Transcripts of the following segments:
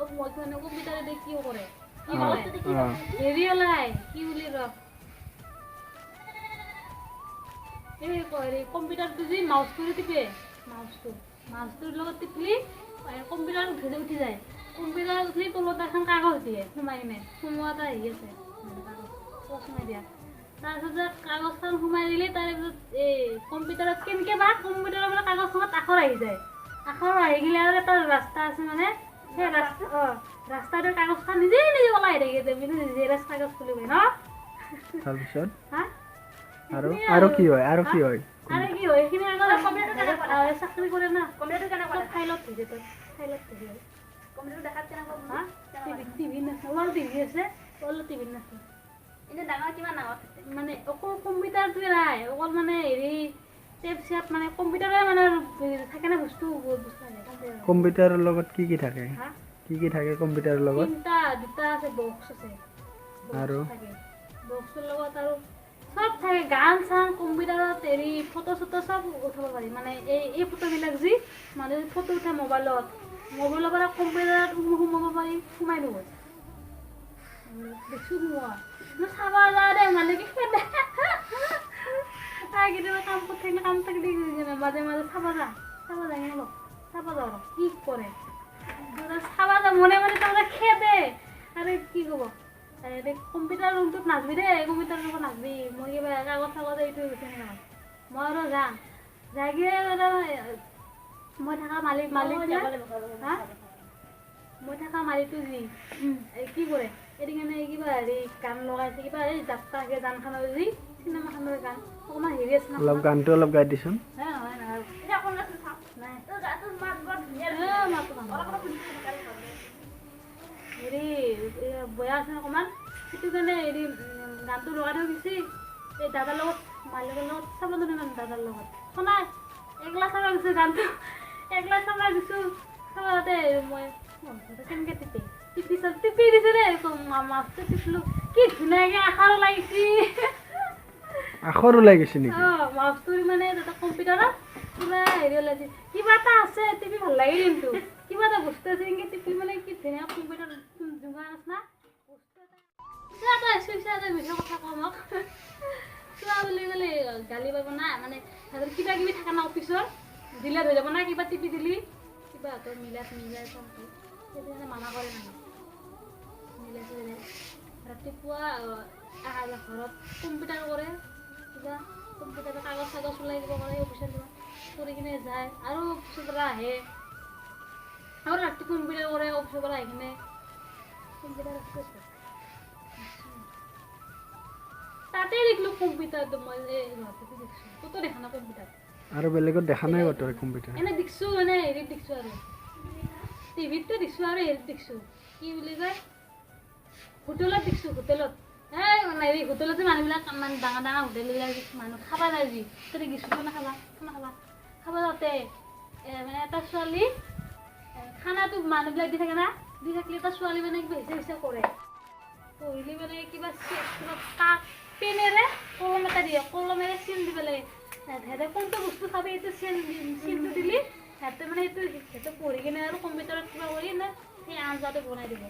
মই মানে কম্পিউটাৰে দে কিও কৰে হেৰি ওলাই কি বুলি ৰ এই কম্পিউটাৰটো যে মাউচটো টিপে মাউচটোৰ লগত টিপলি কম্পিউটাৰ উঠি যায় কম্পিউটাৰ উঠি তলত এখন কাগজ দিয়ে সোমাই কিনে সোমোৱা এটা হেৰি আছে সোমাই দিয়া তাৰপিছত কাগজখন সোমাই দিলে তাৰপিছত এই কম্পিউটাৰত কেনেকৈ বা কম্পিউটাৰৰ পৰা কাগজখনত আখৰ আহি যায় আখৰ আহি গ'লে আৰু এটা ৰাস্তা আছে মানে সেই ৰাস্তাটোৰ কাগজখন নিজে ওলাই থাকে জেৰক্স কাগজ বুলি কয় ন তাৰপিছত হা আৰু কি হয় এইখিনি চাকৰি কৰে না কম্পিউটাৰ কেনেকুৱা ফাইলত থাকে কম্পিউটাৰ দেখাত কেনেকুৱা টিভি আছে টিভি আছে এনে ডাঙৰ কিমান ডাঙৰ মানে অকল কম্পিউটাৰটোৱে নাই অকল মানে হেৰি টেপ চেপ মানে কম্পিউটাৰে মানে থাকে না বস্তু কম্পিউটাৰৰ লগত কি থাকে কি থাকে কম্পিউটাৰৰ লগত দুটা আছে বক্স আছে আৰু বক্সৰ লগত আৰু সব থাকে গান চান কম্পিউটাৰত হেৰি ফটো চটো সব উঠাব পাৰি মানে এই ফটোবিলাক যি মানে ফটো উঠে মোবাইলৰ পৰা কম্পিউটাৰত সোমাব পাৰি সোমাই দিব দেখছো সোমোৱা চাব যাওঁ দে মানে কি খেদে কেতিয়াবা কাম থাকিলে মাজে চাব যাওঁ কি কৰে চাব যাওঁ মনে তাৰমানে খেদে আৰু কি ক'ব কম্পিউটাৰ ৰুমটোত নাচবি দেই কম্পিউটাৰ ৰুমত নাচবি মই কিবা কাগজ এইটো গৈছে নহয় মই আৰু যাম যাই গিয়ে মই থকা মালিকটো যি কি কৰে এদিন মানে কিবা হেৰি গান লগাইছে কিবা এই যাত্ৰা গানখনৰ যি চিনেমাখনৰ গান অকণমান হেৰি আছে অলপ গানটো অলপ গাই দিছোন হেৰি বয়া আছে অকণমান সেইটো কাৰণে হেৰি গানটো লগাই থৈ গৈছে এই দাদাৰ লগত মালিকৰ লগত চাব জানো দাদাৰ লগত শুনাই একলা চাব গৈছোঁ গানটো একলা চাব গৈছোঁ চাবতে মই কেনেকৈ টিপি দিছোঁ দেই মাছটো টিপিলোঁ কি ধুনীয়াকৈ আখৰ ওলাইছে আখৰ ওলাই গৈছে নেকি মাছটো মানে তাতে কম্পিউটাৰত কিবা হেৰি ওলাইছে কিবা এটা আছে টিপি ভাল লাগে কিন্তু কিবা এটা বস্তু আছে এনেকৈ টিপি মানে কি ধুনীয়া কম্পিউটাৰ জোঙা আছে না বস্তু এটা মিঠা কথা কওঁ মোক চোৱা বুলি ক'লে গালি পাব না মানে সিহঁতৰ কিবা কিবি থাকে না অফিচৰ ডিলেট হৈ যাব না কিবা টিপি দিলি কিবা সিহঁতৰ মিলাই সেইটো মানা কৰে মানে মিলাই ৰাতিপুৱা ঘৰত কম্পিউটাৰ কৰে কিবা কম্পিউটাৰত কাগজ চাগজ ওলাই দিব কৰে অফিচত কৰি কিনে যায় আৰু অফিচৰ পৰা আহে আৰু ৰাতি কম্পিউটাৰ কৰে অফিচৰ পৰা আহি কিনে কম্পিউটাৰ তাতে দেখিলোঁ কম্পিউটাৰটো মই গুৱাহাটীতে দেখিছোঁ ক'তো দেখা নাই কম্পিউটাৰ আৰু বেলেগত দেখা নাই তই কম্পিউটাৰ এনে দেখিছোঁ মানে হেৰিত দেখিছোঁ আৰু টিভিতটো দেখিছোঁ আৰু হেৰিত দেখিছোঁ কি বুলি কয় হোটেলত দেখিছোঁ হোটেলত হেৰি হোটেলতে মানুহবিলাক মানে ডাঙৰ হোটেলবিলাক মানুহ খাব যায় যি তাতে গেছোঁ খাব যাওঁতে মানে এটা ছোৱালী খানাটো মানুহবিলাক দি থাকে না দি থাকিলে এটা ছোৱালী মানে কিবা হিচাপ কৰে পঢ়িলে মানে কিবা কাক পেনেৰে কলম এটা দিয়ে কলমেৰে চিন দিব লাগে সিহঁতে কোনটো বস্তু খাবি এইটো চিনটো দিলি সিহঁতে মানে সেইটো পঢ়ি কিনে আৰু কম্পিউটাৰত কিবা কৰি না সেই আঞ্জাটো বনাই দিব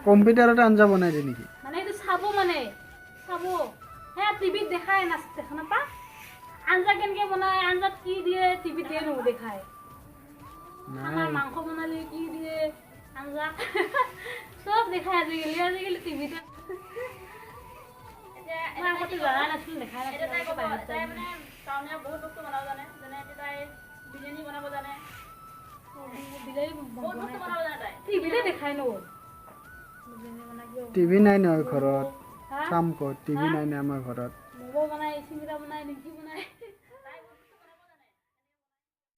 কম্পিউটাৰত আঞ্জা বনাই দিয়ে নেকি মানে এইটো চাব সেয়া টিভিত দেখায় দেখা নাপা আঞ্জা কেনেকৈ বনায় আঞ্জাত কি দিয়ে টিভিত দিয়ে দেখায় আমাৰ মাংস বনালে কি দিয়ে আঞ্জা চব দেখায় আজিকালি টিভিতে আগতে জনা নাছিলোঁ দেখাই নাছিলোঁ বহুত বস্তু বনাব জানে যেনে তাই বিৰিয়ানী বনাব জানে টিভিতে দেখাই নগ'ল টিভি নাই নহয় ঘৰত কাম কৰ টিভি নাই আমাৰ ঘৰত ম'ম' বনাই চিংৰা বনাই নিমকি বনাই